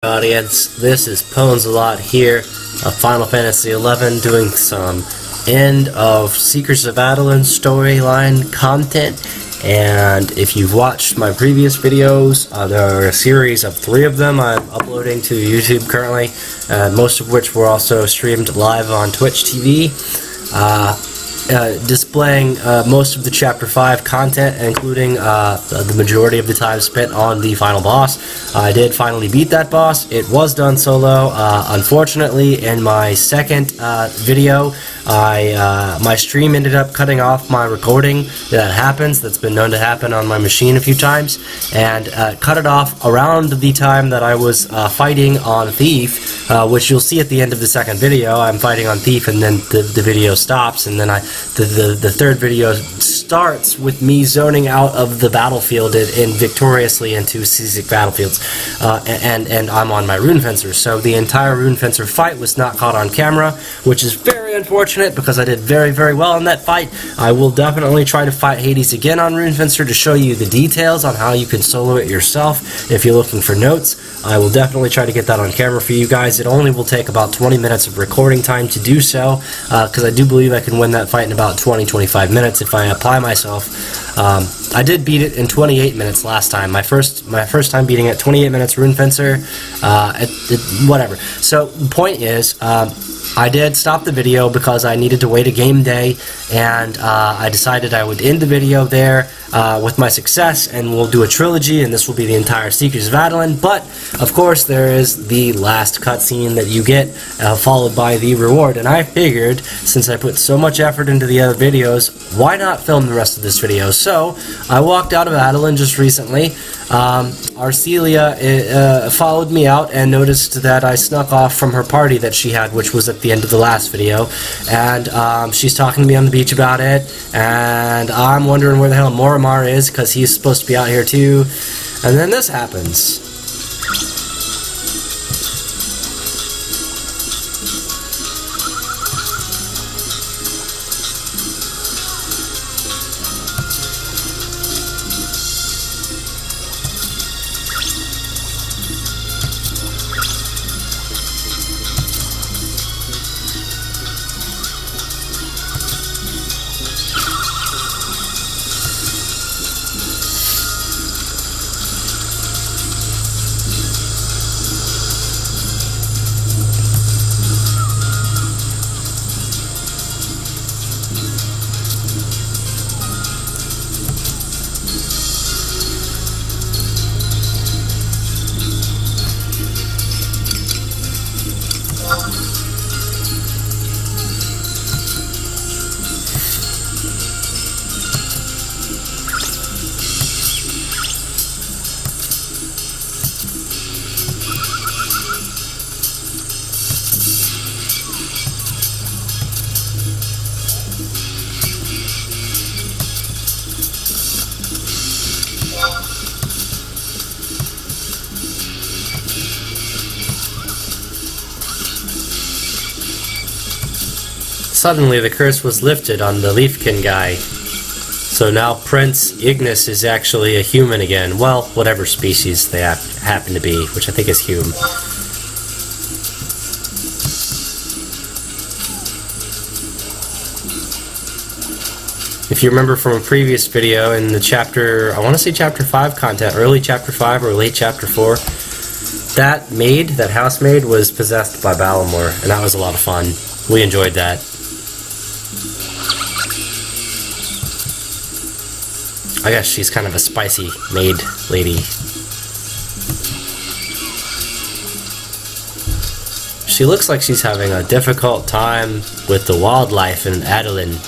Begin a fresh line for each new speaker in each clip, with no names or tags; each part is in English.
Audience, this is Pwnsalot here of Final Fantasy XI doing some end of Seekers of Adoulin storyline content. And if you've watched my previous videos, there are a series of 3 of them I'm uploading to YouTube currently, most of which were also streamed live on Twitch TV. Displaying most of the Chapter 5 content, including the majority of the time spent on the final boss. I did finally beat that boss. It was done solo. Unfortunately, in my second video, my stream ended up cutting off my recording. That happens. That's been known to happen on my machine a few times, and cut it off around the time that I was fighting on Thief, which you'll see at the end of the second video. I'm fighting on Thief, and then the video stops, and then the third video starts with me zoning out of the battlefield and victoriously into Seasick battlefields, and I'm on my Rune Fencer. So the entire Rune Fencer fight was not caught on camera, which is very unfortunate because I did very, very well in that fight. I will definitely try to fight Hades again on Rune Fencer to show you the details on how you can solo it yourself if you're looking for notes. I will definitely try to get that on camera for you guys. It only will take about 20 minutes of recording time to do so, because I do believe I can win that fight in about 20-25 minutes if I apply myself. I did beat it in 28 minutes last time. My first time beating it, 28 minutes Rune Fencer, whatever. So the point is, I did stop the video because I needed to wait a game day, and I decided I would end the video there with my success, and we'll do a trilogy, and this will be the entire Seekers of Adoulin. But of course there is the last cutscene that you get, followed by the reward, and I figured since I put so much effort into the other videos, why not film the rest of this video? So I walked out of Adoulin just recently. Arcelia followed me out and noticed that I snuck off from her party that she had, which was at the end of the last video, and she's talking to me on the beach about it, and I'm wondering where the hell Morimar is, because he's supposed to be out here too, and then this happens. Suddenly the curse was lifted on the Leafkin guy. So now Prince Ignis is actually a human again. Well, whatever species they happen to be, which I think is human. If you remember from a previous video in the chapter, I want to say chapter 5 content, early chapter 5 or late chapter 4, that maid, that housemaid, was possessed by Balamor, and that was a lot of fun. We enjoyed that. I guess she's kind of a spicy maid lady. She looks like she's having a difficult time with the wildlife in Adoulin.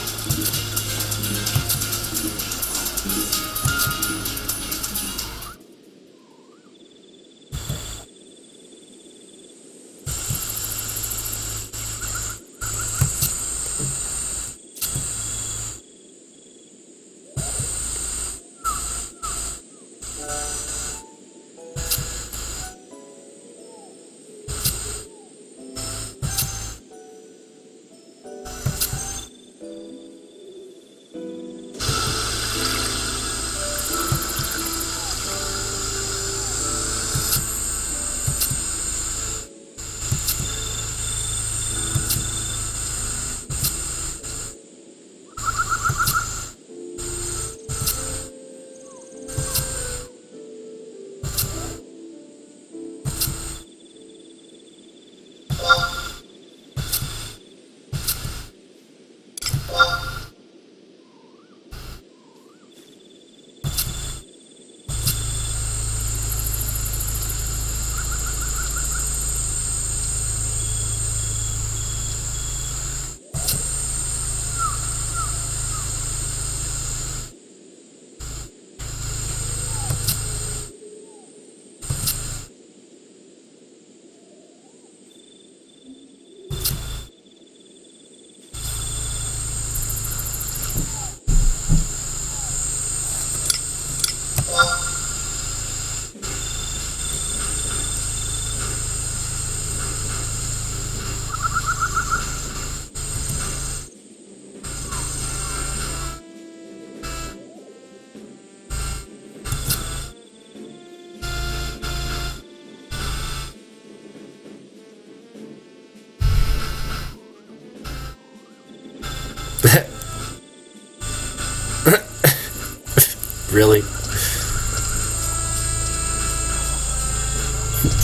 Really?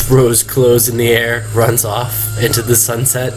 Throws clothes in the air, runs off into the sunset.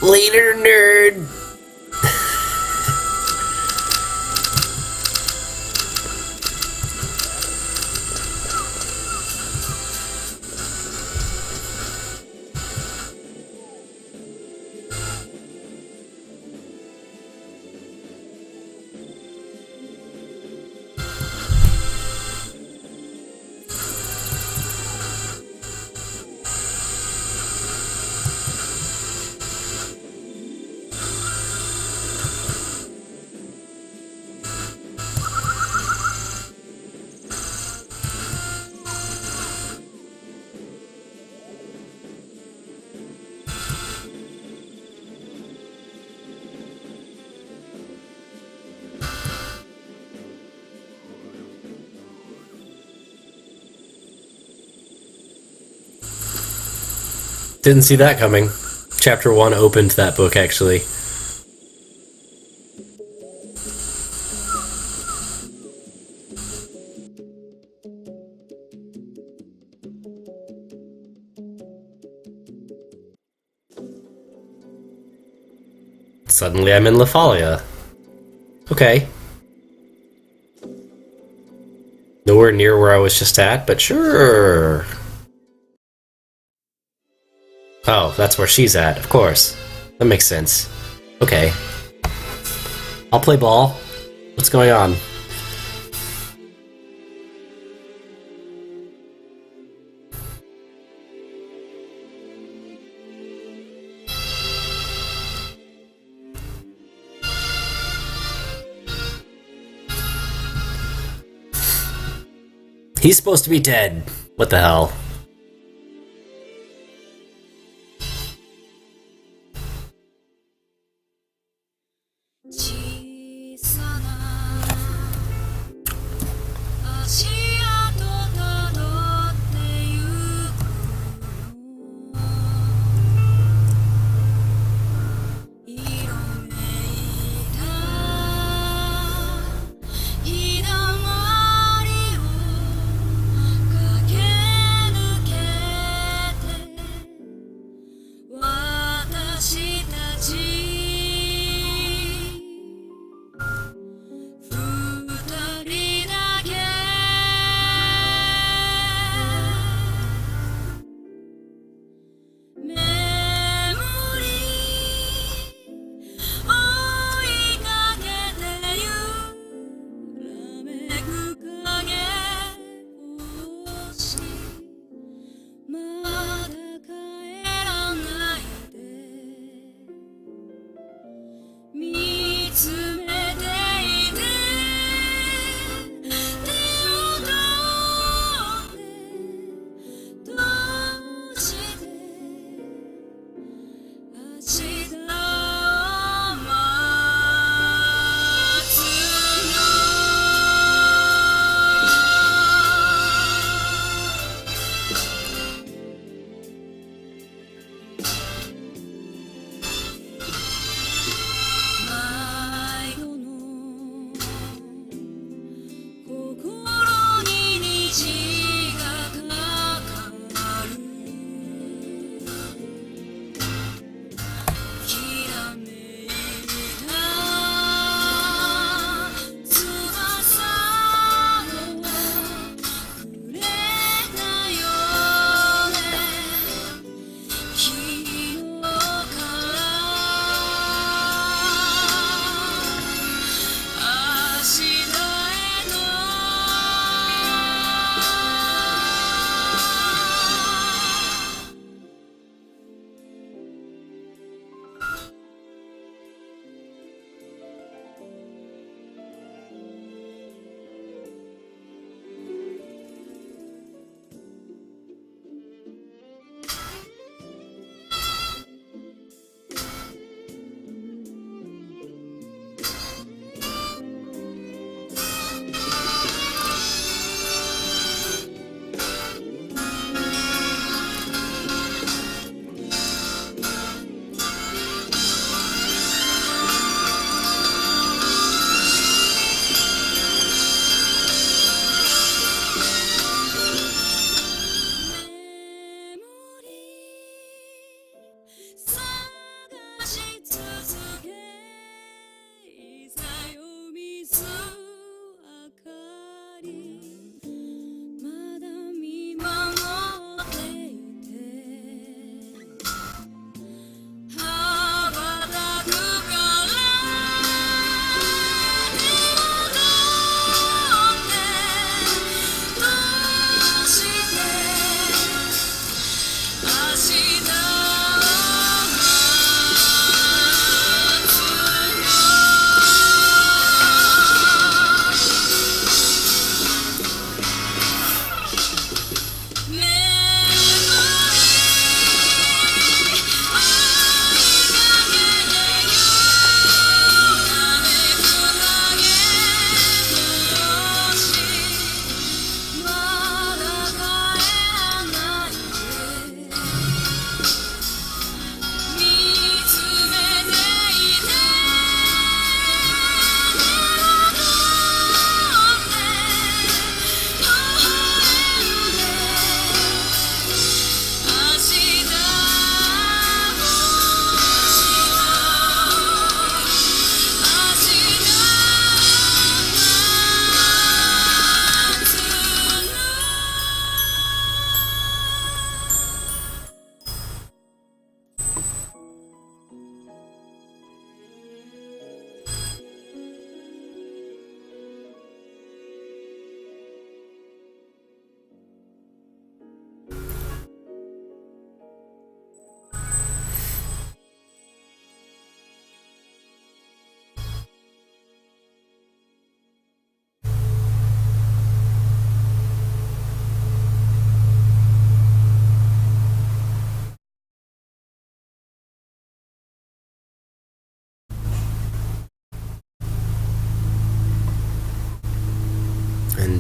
Later, nerd! Didn't see that coming. Chapter 1 opened that book, actually. Suddenly I'm in Lathalia. Okay. Nowhere near where I was just at, but sure. Oh, that's where she's at, of course. That makes sense. Okay. I'll play ball. What's going on? He's supposed to be dead. What the hell?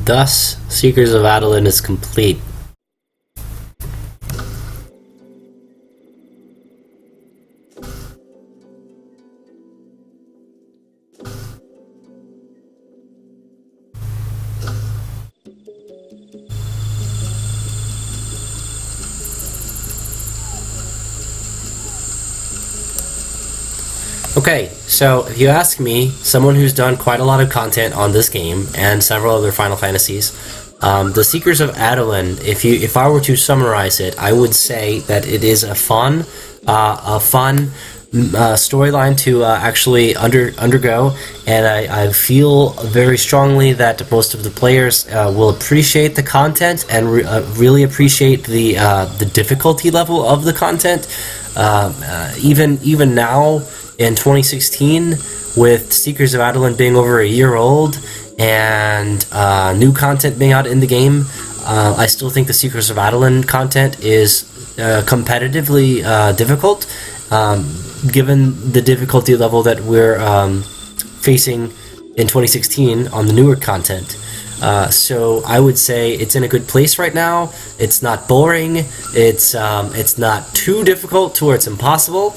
Thus, Seekers of Adoulin is complete. Okay, so if you ask me, someone who's done quite a lot of content on this game and several other Final Fantasies, the Seekers of Adoulin, if I were to summarize it, I would say that it is a fun storyline to actually undergo, and I feel very strongly that most of the players will appreciate the content and really appreciate the difficulty level of the content. Even now, in 2016, with Seekers of Adoulin being over a year old and new content being out in the game, I still think the Seekers of Adoulin content is competitively difficult, given the difficulty level that we're facing in 2016 on the newer content. So I would say it's in a good place right now. It's not boring. It's not too difficult to where it's impossible.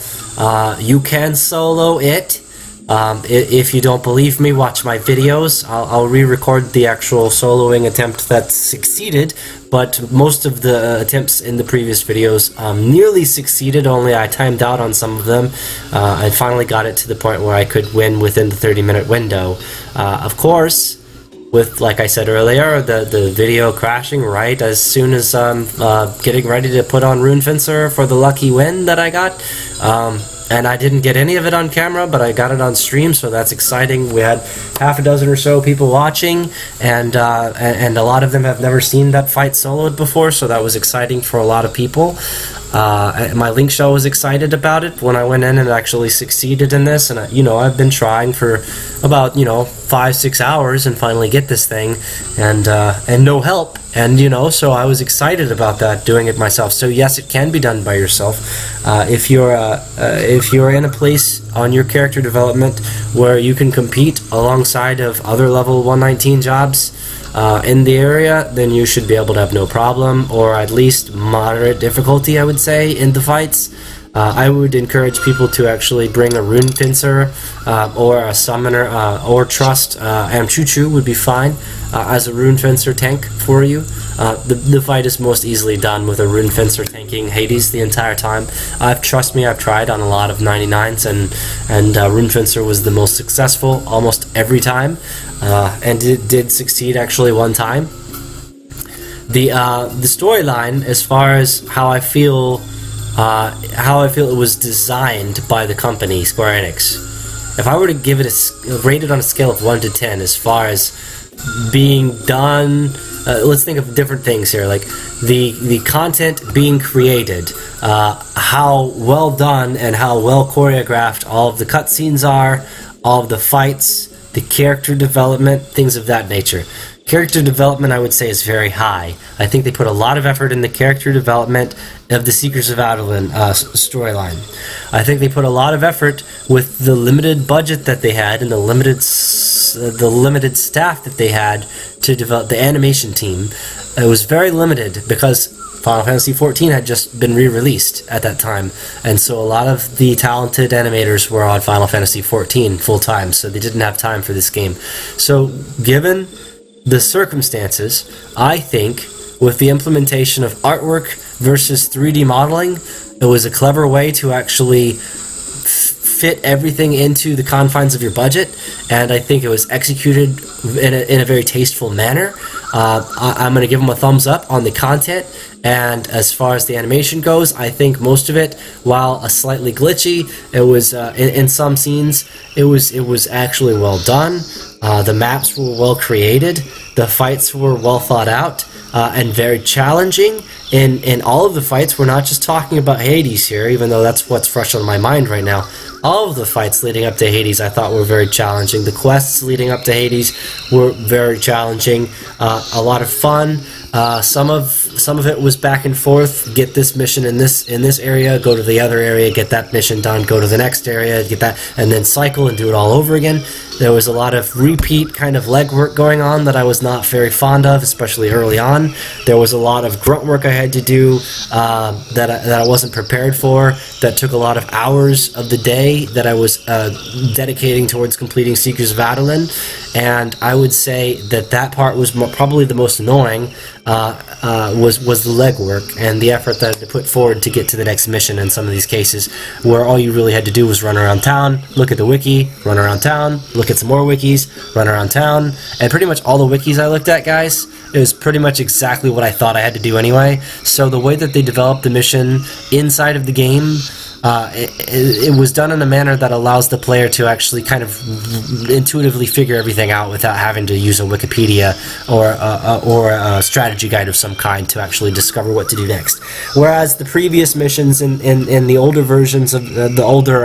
You can solo it. If you don't believe me, watch my videos. I'll re-record the actual soloing attempt that succeeded, but most of the attempts in the previous videos nearly succeeded, only I timed out on some of them. I finally got it to the point where I could win within the 30-minute window. Of course, with, like I said earlier, the video crashing right as soon as I'm getting ready to put on Rune Fencer for the lucky win that I got. And I didn't get any of it on camera, but I got it on stream, so that's exciting. We had half a dozen or so people watching, and a lot of them have never seen that fight soloed before, so that was exciting for a lot of people. My Link Show was excited about it when I went in and actually succeeded in this, and I've been trying for about 5-6 hours and finally get this thing, and no help, and so I was excited about that, doing it myself. So yes, it can be done by yourself. If you're in a place on your character development where you can compete alongside of other level 119 jobs in the area, then you should be able to have no problem, or at least moderate difficulty, I would say, in the fights. I would encourage people to actually bring a Rune Fencer or a Summoner, or Trust Amchuchu would be fine as a Rune Fencer tank for you. The fight is most easily done with a Rune Fencer tanking Hades the entire time. Trust me, I've tried on a lot of 99s, and Rune Fencer was the most successful almost every time, and it did succeed actually one time. The storyline, as far as how I feel it was designed by the company, Square Enix. If I were to give it rate it on a scale of 1 to 10 as far as being done, let's think of different things here, like the content being created, how well done and how well choreographed all of the cutscenes are, all of the fights, the character development, things of that nature. Character development, I would say, is very high. I think they put a lot of effort in the character development of the Seekers of Adoulin storyline. I think they put a lot of effort with the limited budget that they had and the limited staff that they had to develop the animation team. It was very limited because Final Fantasy XIV had just been re-released at that time, and so a lot of the talented animators were on Final Fantasy XIV full-time, so they didn't have time for this game. So, given the circumstances, I think with the implementation of artwork versus 3D modeling, it was a clever way to actually fit everything into the confines of your budget, and I think it was executed in a very tasteful manner. I'm going to give them a thumbs up on the content, and as far as the animation goes, I think most of it, while slightly glitchy, it was in some scenes it was actually well done. The maps were well created, the fights were well thought out, and very challenging. In all of the fights, we're not just talking about Hades here, even though that's what's fresh on my mind right now. All of the fights leading up to Hades I thought were very challenging. The quests leading up to Hades were very challenging, a lot of fun. Some of some of it was back and forth. Get this mission in this area, go to the other area, get that mission done, go to the next area, get that, and then cycle and do it all over again. There was a lot of repeat kind of legwork going on that I was not very fond of, especially early on. There was a lot of grunt work I had to do that I wasn't prepared for, that took a lot of hours of the day that I was dedicating towards completing Seekers of Adoulin, and I would say that part was probably the most annoying, was the legwork and the effort that I had to put forward to get to the next mission in some of these cases, where all you really had to do was run around town, look at the wiki, run around town, look at some more wikis, run around town, and pretty much all the wikis I looked at, guys, it was pretty much exactly what I thought I had to do anyway. So the way that they developed the mission inside of the game, it was done in a manner that allows the player to actually kind of intuitively figure everything out without having to use a Wikipedia or a strategy guide of some kind to actually discover what to do next. Whereas the previous missions in the older versions of the older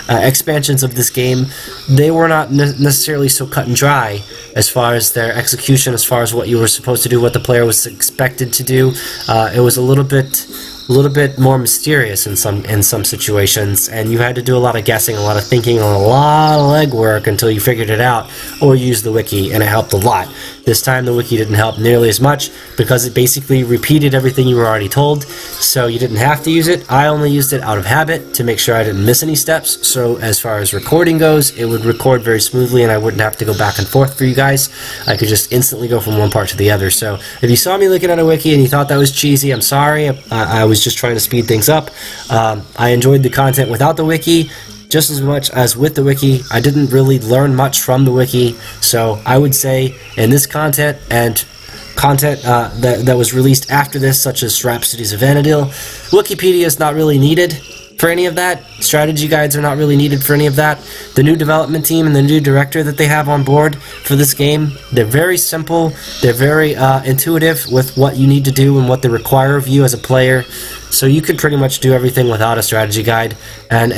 expansions of this game, they were not necessarily so cut and dry as far as their execution, as far as what you were supposed to do, what the player was expected to do. It was a little bit more mysterious in some situations, and you had to do a lot of guessing, a lot of thinking, a lot of legwork until you figured it out, or use the wiki, and it helped a lot. This time the wiki didn't help nearly as much because it basically repeated everything you were already told, so you didn't have to use it. I only used it out of habit to make sure I didn't miss any steps, so as far as recording goes, it would record very smoothly and I wouldn't have to go back and forth for you guys. I could just instantly go from one part to the other. So if you saw me looking at a wiki and you thought that was cheesy, I'm sorry. I was just trying to speed things up. I enjoyed the content without the wiki just as much as with the wiki. I didn't really learn much from the wiki, so I would say in this content and content that was released after this, such as Rhapsodies of Vanadil, Wikipedia is not really needed for any of that. Strategy guides are not really needed for any of that. The new development team and the new director that they have on board for this game, they're very simple, they're very intuitive with what you need to do and what they require of you as a player. So you could pretty much do everything without a strategy guide, and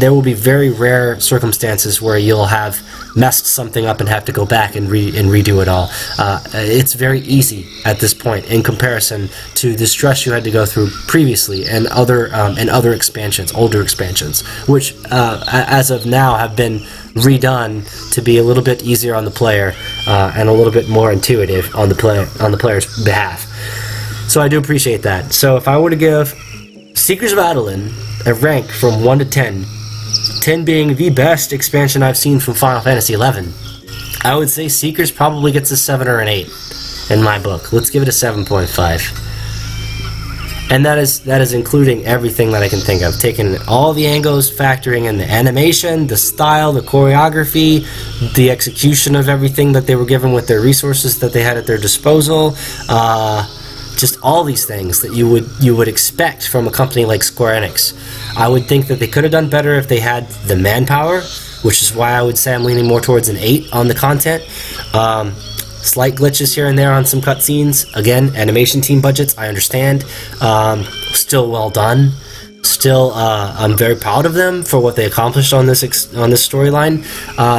there will be very rare circumstances where you'll have messed something up and have to go back and redo it all. It's very easy at this point in comparison to the stress you had to go through previously and other expansions, older expansions, which as of now have been redone to be a little bit easier on the player and a little bit more intuitive on the player's behalf. So I do appreciate that. So if I were to give Seekers of Adoulin a rank from 1 to 10, 10 being the best expansion I've seen from Final Fantasy XI, I would say Seekers probably gets a 7 or an 8 in my book. Let's give it a 7.5. And that is including everything that I can think of. Taking all the angles, factoring in the animation, the style, the choreography, the execution of everything that they were given with their resources that they had at their disposal. Just all these things that you would expect from a company like Square Enix. I would think that they could have done better if they had the manpower, which is why I would say I'm leaning more towards an 8 on the content. Slight glitches here and there on some cutscenes. Again, animation team budgets, I understand. Still well done. Still, I'm very proud of them for what they accomplished on this storyline.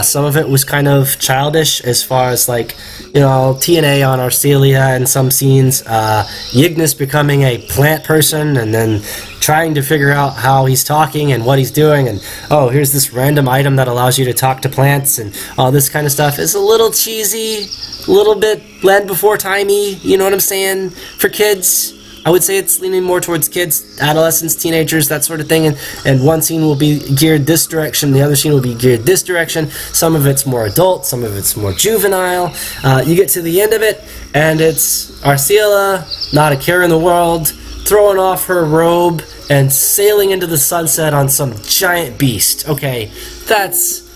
Some of it was kind of childish as far as, like, TNA on Arcelia in some scenes, Yignis becoming a plant person and then trying to figure out how he's talking and what he's doing, and here's this random item that allows you to talk to plants, and all this kind of stuff is a little cheesy, a little bit Land Before Timey, you know what I'm saying, for kids. I would say it's leaning more towards kids, adolescents, teenagers, that sort of thing, and one scene will be geared this direction, the other scene will be geared this direction. Some of it's more adult, some of it's more juvenile. You get to the end of it, and it's Arcelia, not a care in the world, throwing off her robe and sailing into the sunset on some giant beast. Okay, that's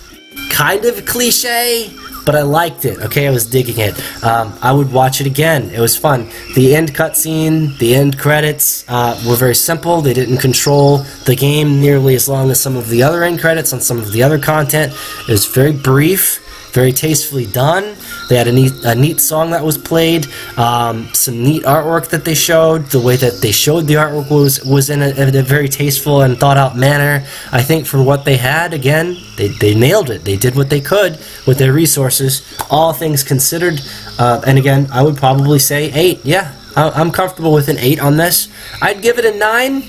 kind of cliche, but I liked it, okay? I was digging it. I would watch it again. It was fun. The end cutscene, the end credits were very simple. They didn't control the game nearly as long as some of the other end credits on some of the other content. It was very brief, very tastefully done. They had a neat song that was played, some neat artwork that they showed. The way that they showed the artwork was in a very tasteful and thought-out manner. I think for what they had, again, they nailed it. They did what they could with their resources, all things considered. And again, I would probably say 8. Yeah, I'm comfortable with an 8 on this. I'd give it a 9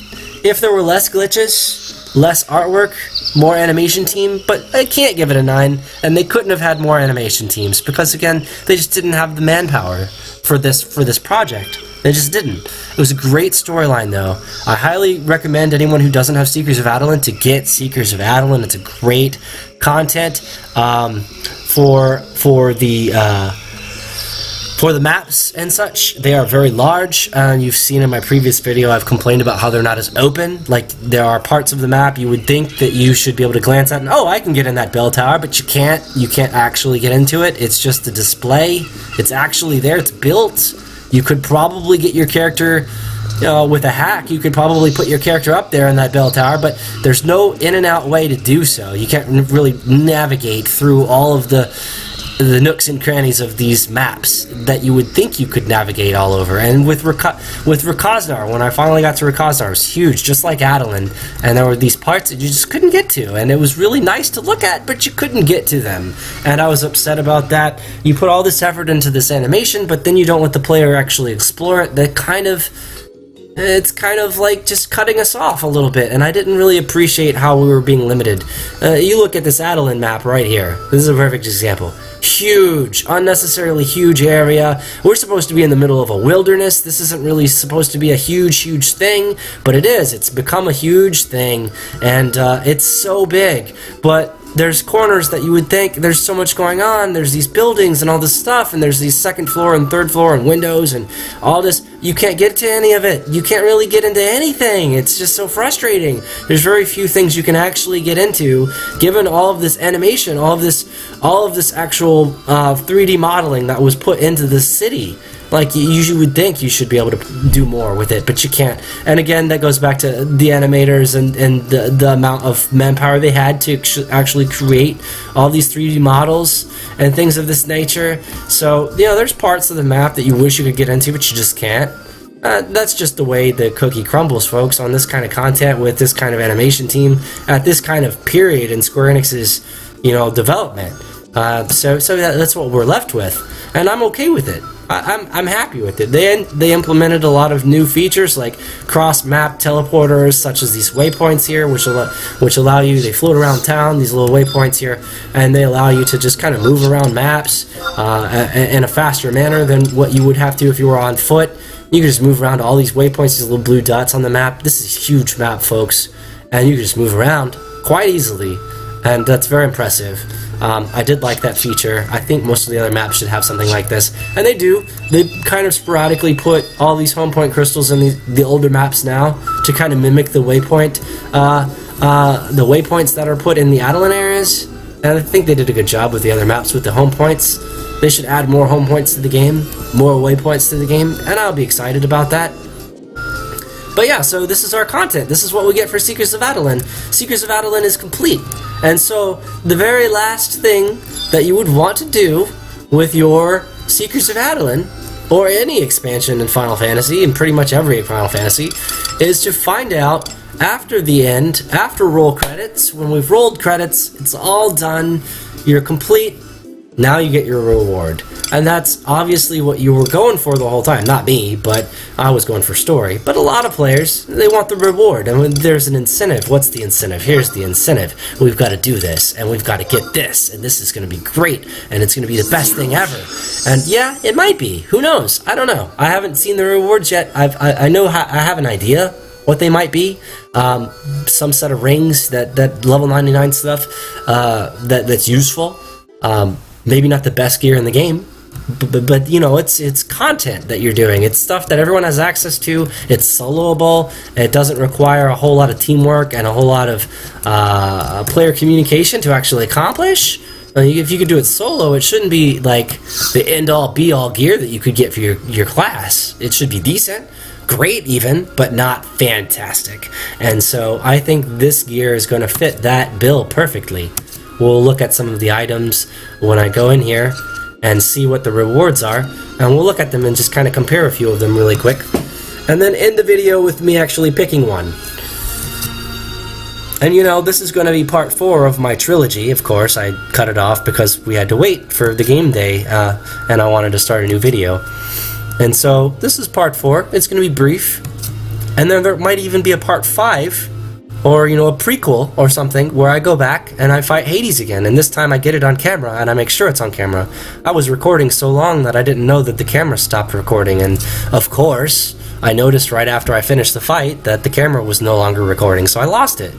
if there were less glitches, less artwork, more animation team, but I can't give it a 9, and they couldn't have had more animation teams, because again, they just didn't have the manpower for this project. They just didn't. It was a great storyline, though. I highly recommend anyone who doesn't have Seekers of Adoulin to get Seekers of Adoulin. It's a great content for the maps and such. They are very large, and you've seen in my previous video I've complained about how they're not as open. Like, there are parts of the map you would think that you should be able to glance at and, oh, I can get in that bell tower, but you can't. You can't actually get into it. It's just a display. It's actually there. It's built. You could probably get your character, with a hack, you could probably put your character up there in that bell tower, but there's no in and out way to do so. You can't really navigate through all of the nooks and crannies of these maps that you would think you could navigate all over. And with Rakaznar, when I finally got to Rakaznar, it was huge, just like Adoulin, and there were these parts that you just couldn't get to, and it was really nice to look at, but you couldn't get to them, and I was upset about that. You put all this effort into this animation, but then you don't let the player actually explore it. It's kind of like just cutting us off a little bit, and I didn't really appreciate how we were being limited. You look at this Adoulin map right here. This is a perfect example. Huge, unnecessarily huge area. We're supposed to be in the middle of a wilderness. This isn't really supposed to be a huge thing, but it is. It's become a huge thing, and it's so big. But there's corners that you would think there's so much going on. There's these buildings and all this stuff, and there's these second floor and third floor and windows and all this. You can't get to any of it. You can't really get into anything. It's just so frustrating. There's very few things you can actually get into, given all of this animation, all of this actual 3D modeling that was put into this city. Like, you would think you should be able to do more with it, but you can't. And again, that goes back to the animators and the amount of manpower they had to actually create all these 3D models and things of this nature. So, there's parts of the map that you wish you could get into, but you just can't. That's just the way the cookie crumbles, folks, on this kind of content with this kind of animation team at this kind of period in Square Enix's, development. So that's what we're left with, and I'm okay with it. I'm happy with it. They implemented a lot of new features like cross-map teleporters, such as these waypoints here, which allow you. They float around town. These little waypoints here, and they allow you to just kind of move around maps in a faster manner than what you would have to if you were on foot. You can just move around to all these waypoints, these little blue dots on the map. This is a huge map, folks, and you can just move around quite easily, and that's very impressive. I did like that feature. I think most of the other maps should have something like this, and they do. They kind of sporadically put all these home point crystals in the older maps now to kind of mimic the waypoints that are put in the Adoulin areas, and I think they did a good job with the other maps with the home points. They should add more home points to the game, more waypoints to the game, and I'll be excited about that. But yeah, so this is our content. This is what we get for Seekers of Adoulin. Seekers of Adoulin is complete. And so, the very last thing that you would want to do with your Seekers of Adoulin, or any expansion in Final Fantasy, and pretty much every Final Fantasy, is to find out after the end, after roll credits, when we've rolled credits, it's all done, you're complete, now you get your reward. And that's obviously what you were going for the whole time. Not me, but I was going for story. But a lot of players, they want the reward. And when there's an incentive, what's the incentive? Here's the incentive. We've got to do this, and we've got to get this, and this is going to be great, and it's going to be the best thing ever. And yeah, it might be. Who knows? I don't know. I haven't seen the rewards yet. I know I have an idea what they might be. Some set of rings, that level 99 stuff, that's useful. Maybe not the best gear in the game, but it's content that you're doing. It's stuff that everyone has access to. It's soloable. It doesn't require a whole lot of teamwork and a whole lot of player communication to actually accomplish. If you could do it solo, it shouldn't be like the end-all, be-all gear that you could get for your class. It should be decent, great even, but not fantastic. And so I think this gear is going to fit that bill perfectly. We'll look at some of the items when I go in here and see what the rewards are, and we'll look at them and just kind of compare a few of them really quick, and then end the video with me actually picking one. And this is going to be part 4 of my trilogy. Of course, I cut it off because we had to wait for the game day, and I wanted to start a new video. And so this is part 4. It's going to be brief. And then there might even be a part 5, or, a prequel or something, where I go back and I fight Hades again. And this time I get it on camera, and I make sure it's on camera. I was recording so long that I didn't know that the camera stopped recording. And, of course, I noticed right after I finished the fight that the camera was no longer recording, so I lost it.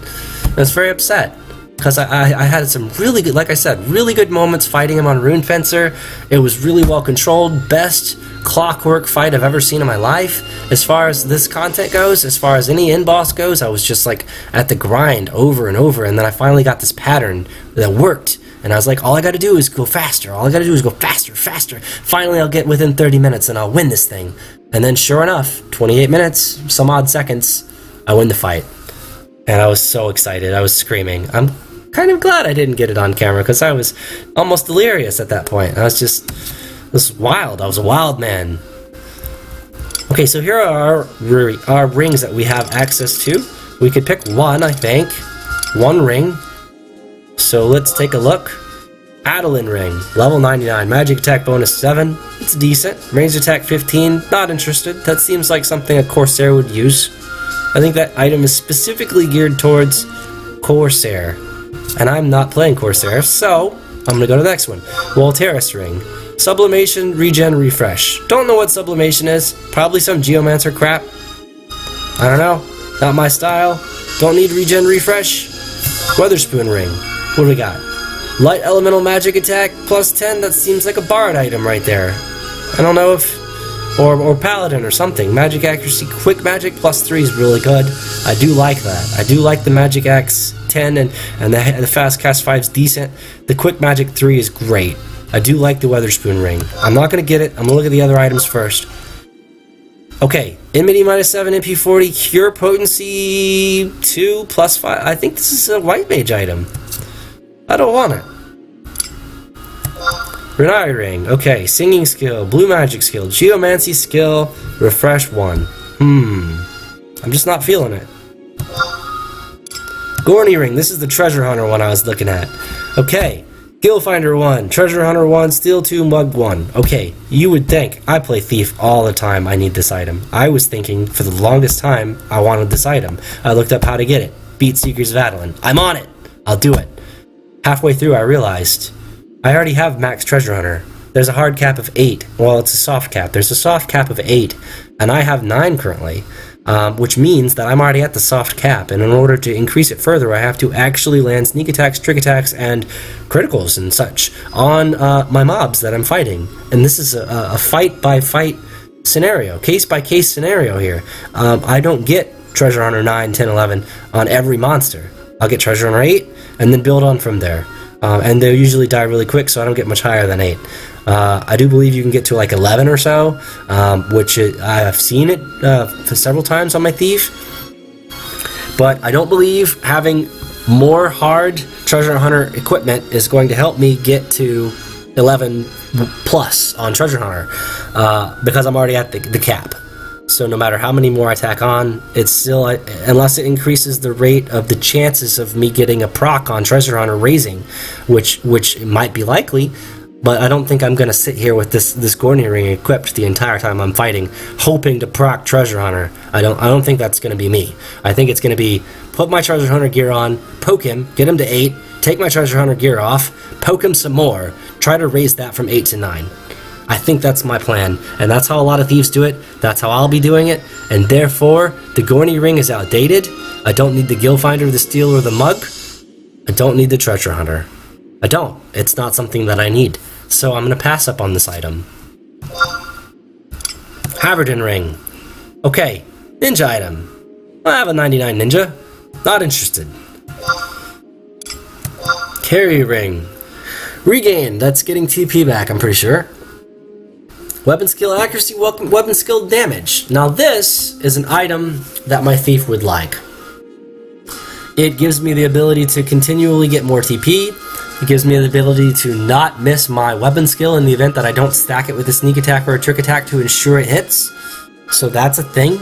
I was very upset. Because I had some really good, like I said, really good moments fighting him on Rune Fencer. It was really well controlled. Best clockwork fight I've ever seen in my life. As far as this content goes, as far as any end boss goes, I was just like at the grind over and over. And then I finally got this pattern that worked. And I was like, all I gotta do is go faster. All I gotta do is go faster, faster. Finally, I'll get within 30 minutes and I'll win this thing. And then sure enough, 28 minutes, some odd seconds, I win the fight. And I was so excited. I was screaming. I'm kind of glad I didn't get it on camera because I was almost delirious at that point. I was wild. I was a wild man. Okay, so here are our rings that we have access to. We could pick one, I think. One ring. So let's take a look. Adoulin ring, level 99, magic attack bonus 7. It's decent. Range attack 15. Not interested. That seems like something a Corsair would use. I think that item is specifically geared towards Corsair. And I'm not playing Corsair, so I'm going to go to the next one. Walteris ring. Sublimation, regen, refresh. Don't know what sublimation is. Probably some geomancer crap. I don't know. Not my style. Don't need regen, refresh. Weatherspoon ring. What do we got? Light elemental magic attack plus 10. That seems like a bard item right there. I don't know if... Or paladin or something. Magic accuracy, quick magic plus 3 is really good. I do like that. I do like the magic axe 10 and the fast cast 5 is decent. The quick magic 3 is great. I do like the Weatherspoon ring. I'm not going to get it. I'm going to look at the other items first. Okay, enmity minus 7, MP 40, cure potency 2 plus 5. I think this is a white mage item. I don't want it. Renai ring. Okay, singing skill, blue magic skill, geomancy skill, refresh 1. I'm just not feeling it. Gorny ring. This is the treasure hunter one I was looking at. Okay. Gill Finder 1, Treasure Hunter 1, Steel 2, Mug 1. Okay, you would think, I play Thief all the time, I need this item. I was thinking, for the longest time, I wanted this item. I looked up how to get it. Beat Seekers of Adoulin. I'm on it! I'll do it. Halfway through, I realized, I already have Max Treasure Hunter. There's a hard cap of 8. Well, it's a soft cap. There's a soft cap of 8, and I have 9 currently. Which means that I'm already at the soft cap, and in order to increase it further, I have to actually land sneak attacks, trick attacks, and criticals and such on my mobs that I'm fighting. And this is a fight-by-fight scenario, case-by-case scenario here. I don't get Treasure Hunter 9, 10, 11 on every monster. I'll get Treasure Hunter 8, and then build on from there. And they'll usually die really quick, so I don't get much higher than 8. I do believe you can get to like 11 or so, which I've seen it for several times on my Thief. But I don't believe having more hard Treasure Hunter equipment is going to help me get to 11 plus on Treasure Hunter, because I'm already at the cap. So no matter how many more I tack on, it's still, unless it increases the rate of the chances of me getting a proc on Treasure Hunter raising, which might be likely, but I don't think I'm going to sit here with this Gorny ring equipped the entire time I'm fighting, hoping to proc Treasure Hunter. I don't think that's going to be me. I think it's going to be put my Treasure Hunter gear on, poke him, get him to 8, take my Treasure Hunter gear off, poke him some more, try to raise that from 8 to 9. I think that's my plan, and that's how a lot of thieves do it. That's how I'll be doing it, and therefore, the Gorny ring is outdated. I don't need the Gill Finder, the Steel, or the Mug. I don't need the Treasure Hunter. I don't. It's not something that I need. So I'm going to pass up on this item. Haverden ring. Okay, ninja item. I have a 99 ninja. Not interested. Carry ring. Regain. That's getting TP back, I'm pretty sure. Weapon skill accuracy, weapon skill damage. Now this is an item that my Thief would like. It gives me the ability to continually get more TP. It gives me the ability to not miss my weapon skill in the event that I don't stack it with a sneak attack or a trick attack to ensure it hits. So that's a thing.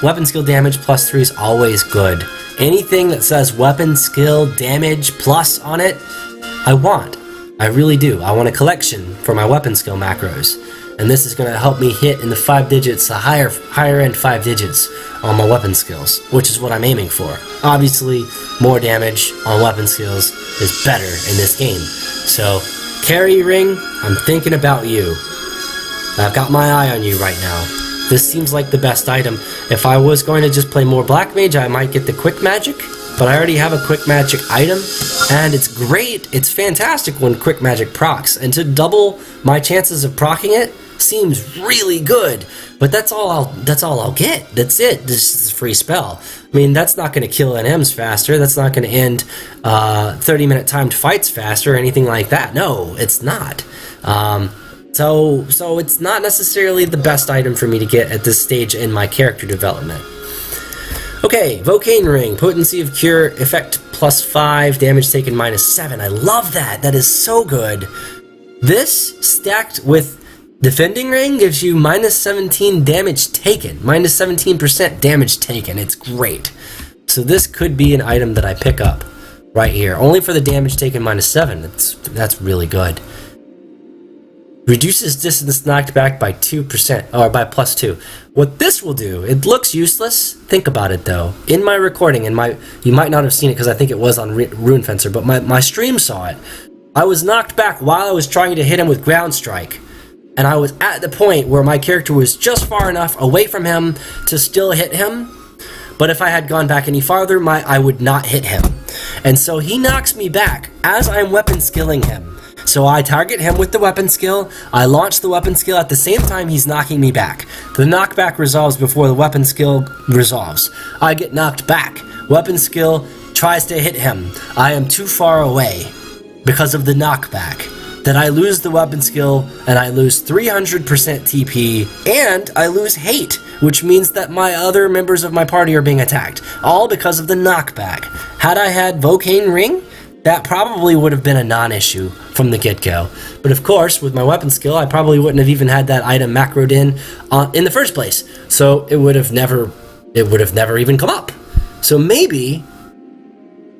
Weapon skill damage plus 3 is always good. Anything that says weapon skill damage plus on it, I want. I really do. I want a collection for my weapon skill macros. and this is going to help me hit in the 5 digits, the higher end 5 digits on my weapon skills, which is what I'm aiming for. Obviously, more damage on weapon skills is better in this game. So, carry ring, I'm thinking about you. I've got my eye on you right now. This seems like the best item. If I was going to just play more Black Mage, I might get the Quick Magic, but I already have a Quick Magic item, and it's great. It's fantastic when Quick Magic procs, and to double my chances of proccing it seems really good. But that's all I'll get. That's it. This is a free spell. I mean, that's not going to kill NMs faster. That's not going to end 30-minute timed fights faster or anything like that. No, it's not. So it's not necessarily the best item for me to get at this stage in my character development. Okay, Vocane Ring, Potency of Cure, effect +5, damage taken -7. I love that. That is so good. This stacked with Defending Ring gives you -17 damage taken, -17% damage taken. It's great. So this could be an item that I pick up right here, only for the damage taken -7. That's really good. Reduces distance knocked back by 2%, or by +2. What this will do, it looks useless. Think about it though. In my recording, you might not have seen it because I think it was on Rune Fencer, but my stream saw it. I was knocked back while I was trying to hit him with Ground Strike. And I was at the point where my character was just far enough away from him to still hit him. But if I had gone back any farther, I would not hit him. And so he knocks me back as I'm weapon skilling him. So I target him with the weapon skill, I launch the weapon skill at the same time he's knocking me back. The knockback resolves before the weapon skill resolves. I get knocked back. Weapon skill tries to hit him. I am too far away because of the knockback. Then I lose the weapon skill, and I lose 300% TP, and I lose hate, which means that my other members of my party are being attacked, all because of the knockback. Had I had Vocane Ring, that probably would have been a non-issue from the get-go. But of course, with my weapon skill, I probably wouldn't have even had that item macroed in the first place. So it would have never even come up. So maybe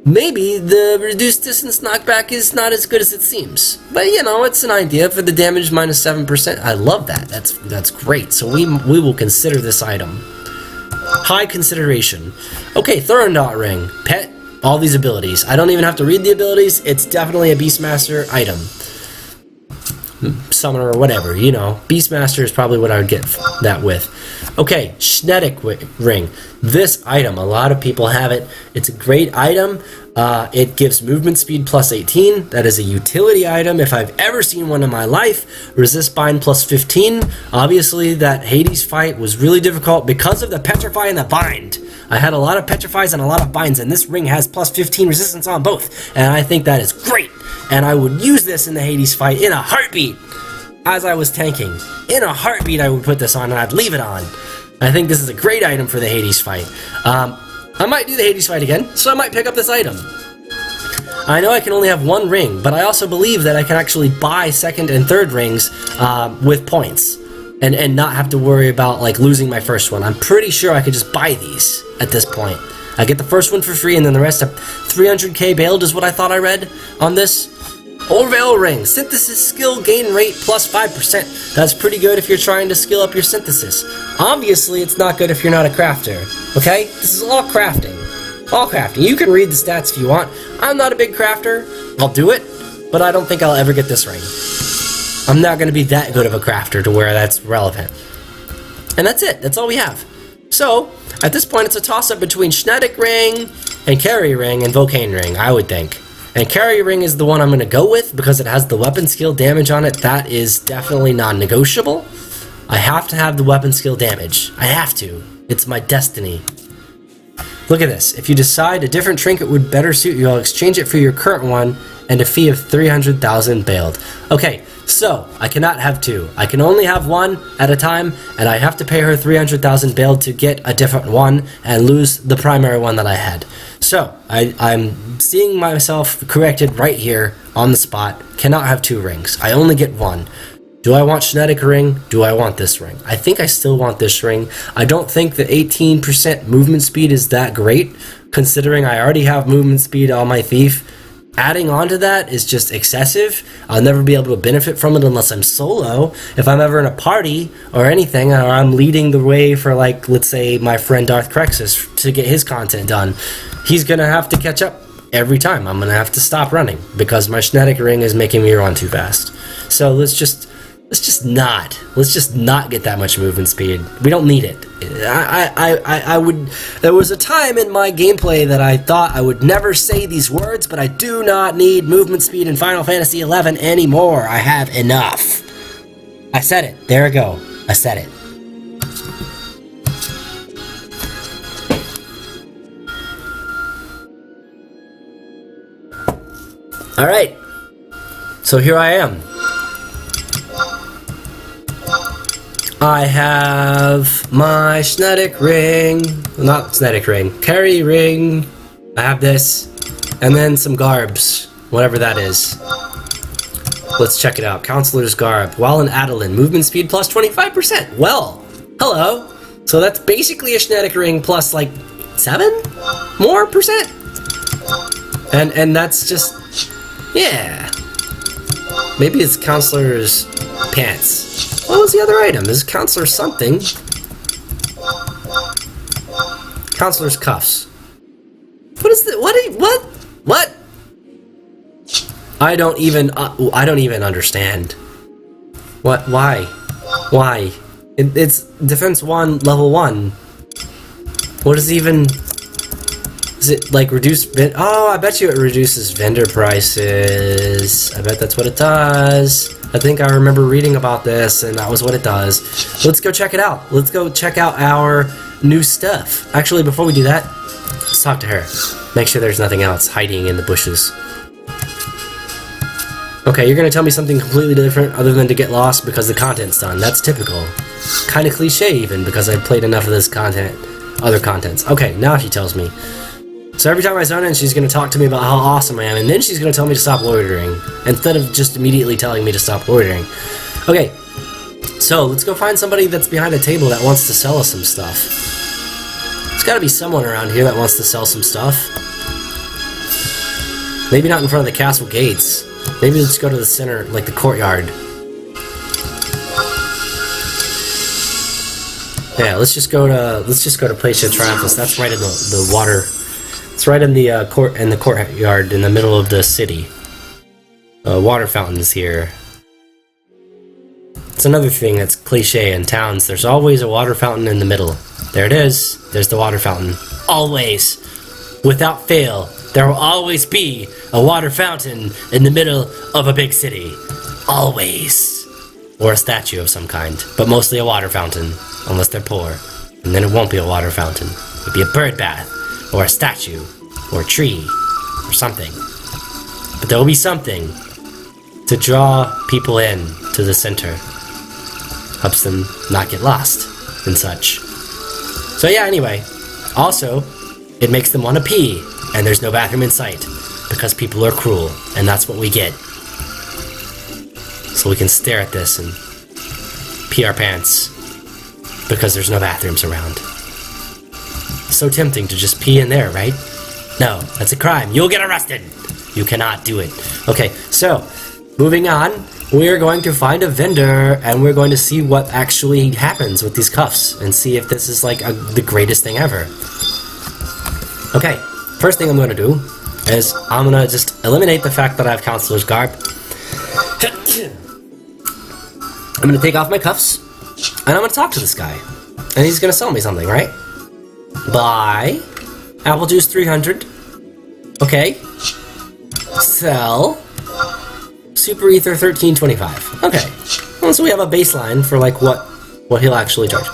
the reduced distance knockback is not as good as it seems. But you know, it's an idea for the damage -7%. I love that. That's great. So we will consider this item. High consideration. Okay, Thorndot Ring. Pet all these abilities. I don't even have to read the abilities. It's definitely a Beastmaster item. Summoner or whatever, you know. Beastmaster is probably what I would get that with. Okay, Schnetic Ring. This item, a lot of people have it. It's a great item. It gives movement speed +18. That is a utility item if I've ever seen one in my life. Resist bind +15. Obviously, that Hades fight was really difficult because of the petrify and the bind. I had a lot of petrifies and a lot of binds, and this ring has +15 resistance on both. And I think that is great. And I would use this in the Hades fight in a heartbeat as I was tanking. In a heartbeat, I would put this on and I'd leave it on. I think this is a great item for the Hades fight. I might do the Hades fight again, so I might pick up this item. I know I can only have one ring, but I also believe that I can actually buy second and third rings with points. And not have to worry about like losing my first one. I'm pretty sure I could just buy these at this point. I get the first one for free, and then the rest of 300k bailed is what I thought I read on this. Orville Ring, synthesis skill gain rate +5%. That's pretty good if you're trying to skill up your synthesis. Obviously, it's not good if you're not a crafter. Okay, this is all crafting. All crafting. You can read the stats if you want. I'm not a big crafter. I'll do it, but I don't think I'll ever get this ring. I'm not going to be that good of a crafter to where that's relevant. And that's it. That's all we have. So, at this point, it's a toss-up between Schnetic Ring and Carry Ring and Vocane Ring, I would think. And Carry Ring is the one I'm going to go with because it has the weapon skill damage on it. That is definitely non-negotiable. I have to have the weapon skill damage. I have to. It's my destiny. Look at this. If you decide a different trinket would better suit you, I'll exchange it for your current one and a fee of 300,000 bailed. Okay, so I cannot have two. I can only have one at a time, and I have to pay her 300,000 bailed to get a different one and lose the primary one that I had. So I'm seeing myself corrected right here on the spot. Cannot have two rings. I only get one. Do I want Schnetic Ring? Do I want this ring? I think I still want this ring. I don't think the 18% movement speed is that great, considering I already have movement speed on my thief. adding on to that is just excessive. I'll never be able to benefit from it unless I'm solo. If I'm ever in a party or anything, or I'm leading the way for, like, let's say my friend Darth Crexus to get his content done, he's gonna have to catch up every time. I'm gonna have to stop running because my Schnetic Ring is making me run too fast. So let's just not get that much movement speed. We don't need it. I would. There was a time in my gameplay that I thought I would never say these words, but I do not need movement speed in Final Fantasy XI anymore. I have enough. I said it. There we go. I said it. All right. So here I am. I have my Schnetic Ring, not Schnetic Ring, Carry Ring, I have this, and then some garbs, whatever that is. Let's check it out. Counselor's Garb, while in Adoulin, movement speed plus 25%. Well, hello. So that's basically a Schnetic Ring plus like 7 more percent. And that's just, yeah. Maybe it's Counselor's Pants. What was the other item? Is Counselor something? Counselor's Cuffs. What is the what? I don't even understand. What? Why? Why? It's Defense 1, Level 1. What is even? Is it like reduce? Oh, I bet you it reduces vendor prices. I bet that's what it does. I think I remember reading about this, and that was what it does. Let's go check it out. Let's go check out our new stuff. Actually, before we do that, let's talk to her. Make sure there's nothing else hiding in the bushes. Okay, you're gonna tell me something completely different other than to get lost because the content's done. That's typical. Kinda cliche even, because I've played enough of this content, other contents. Okay, now she tells me. So every time I zone in, she's going to talk to me about how awesome I am, and then she's going to tell me to stop loitering, instead of just immediately telling me to stop loitering. Okay, so let's go find somebody that's behind a table that wants to sell us some stuff. There's got to be someone around here that wants to sell some stuff. Maybe not in front of the castle gates. Maybe let's go to the center, like the courtyard. Yeah, let's just go to Placia Triumphus. That's right in the water. It's right in the courtyard in the middle of the city. Water fountains here. It's another thing that's cliche in towns. There's always a water fountain in the middle. There it is. There's the water fountain. Always. Without fail. There will always be a water fountain in the middle of a big city. Always. Or a statue of some kind. But mostly a water fountain. Unless they're poor. And then it won't be a water fountain. It'll be a bird bath. Or a statue, or a tree, or something. But there will be something to draw people in to the center. Helps them not get lost, and such. So yeah, anyway. Also, it makes them want to pee, and there's no bathroom in sight, because people are cruel, and that's what we get. So we can stare at this and pee our pants, because there's no bathrooms around. So tempting to just pee in there, right? No, that's a crime. You'll get arrested. You cannot do it. Okay, so moving on, we're going to find a vendor and we're going to see what actually happens with these cuffs and see if this is like the greatest thing ever. Okay, first thing I'm going to do is I'm going to just eliminate the fact that I have Counselor's Garb. I'm going to take off my cuffs and I'm going to talk to this guy. And he's going to sell me something, right? Buy apple juice 300. Okay. Sell super ether 1325. Okay. Well, so we have a baseline for like what he'll actually charge.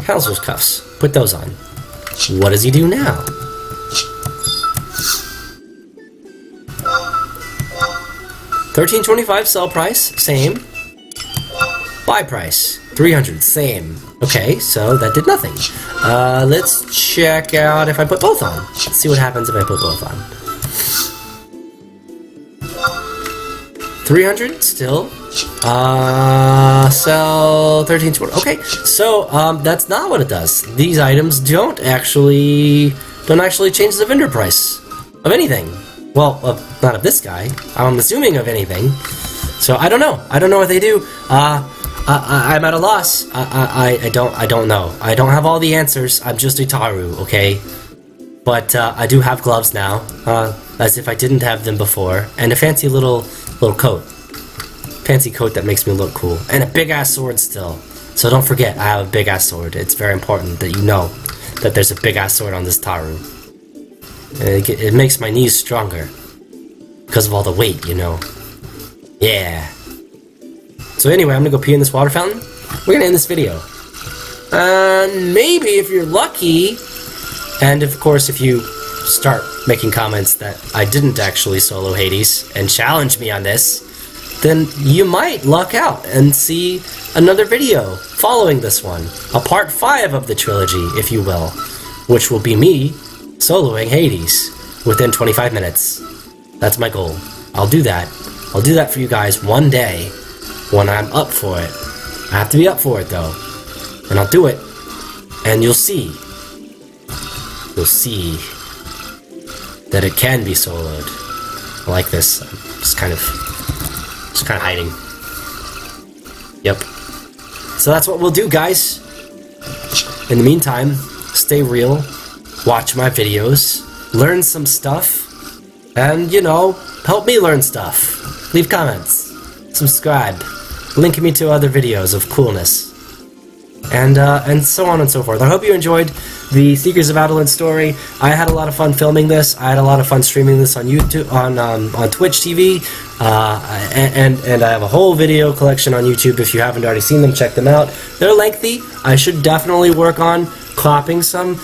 Counselor's cuffs. Put those on. What does he do now? $13.25 sell price, same. Buy price 300, same. Okay, so that did nothing. Let's check out if I put both on. Let's see what happens if I put both on. 300 still. Sell 1320. Okay, so that's not what it does. These items don't actually change the vendor price of anything. Well, not of this guy. I'm assuming of anything. So I don't know. I don't know what they do. I'm at a loss. I don't know. I don't have all the answers. I'm just Itaru, okay? But I do have gloves now, as if I didn't have them before, and a fancy little coat. Fancy coat that makes me look cool, and a big ass sword still. So don't forget, I have a big ass sword. It's very important that you know that there's a big ass sword on this Taru. It makes my knees stronger because of all the weight, you know. Yeah. So anyway, I'm gonna go pee in this water fountain. We're gonna end this video. Maybe if you're lucky, and of course if you start making comments that I didn't actually solo Hades and challenge me on this, then you might luck out and see another video following this one. A part 5 of the trilogy, if you will, which will be me soloing Hades within 25 minutes. That's my goal. I'll do that. I'll do that for you guys one day when I'm up for it. I have to be up for it though. And I'll do it. And you'll see. You'll see that it can be soloed. I like this. I'm just kind of hiding. Yep. So that's what we'll do, guys. In the meantime, stay real. Watch my videos. Learn some stuff. And, you know, help me learn stuff. Leave comments. Subscribe. Link me to other videos of coolness. And so on and so forth. I hope you enjoyed the Seekers of Adoulin story. I had a lot of fun filming this. I had a lot of fun streaming this on YouTube, on Twitch TV, and I have a whole video collection on YouTube. If you haven't already seen them, check them out. They're lengthy. I should definitely work on cropping some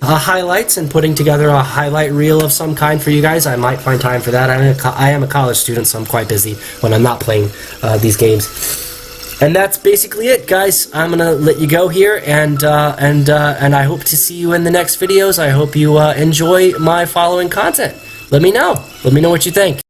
highlights and putting together a highlight reel of some kind for you guys. I might find time for that. I am a college student, so I'm quite busy when I'm not playing these games. And that's basically it, guys. I'm gonna let you go here, and I hope to see you in the next videos. I hope you enjoy my following content. Let me know. Let me know what you think.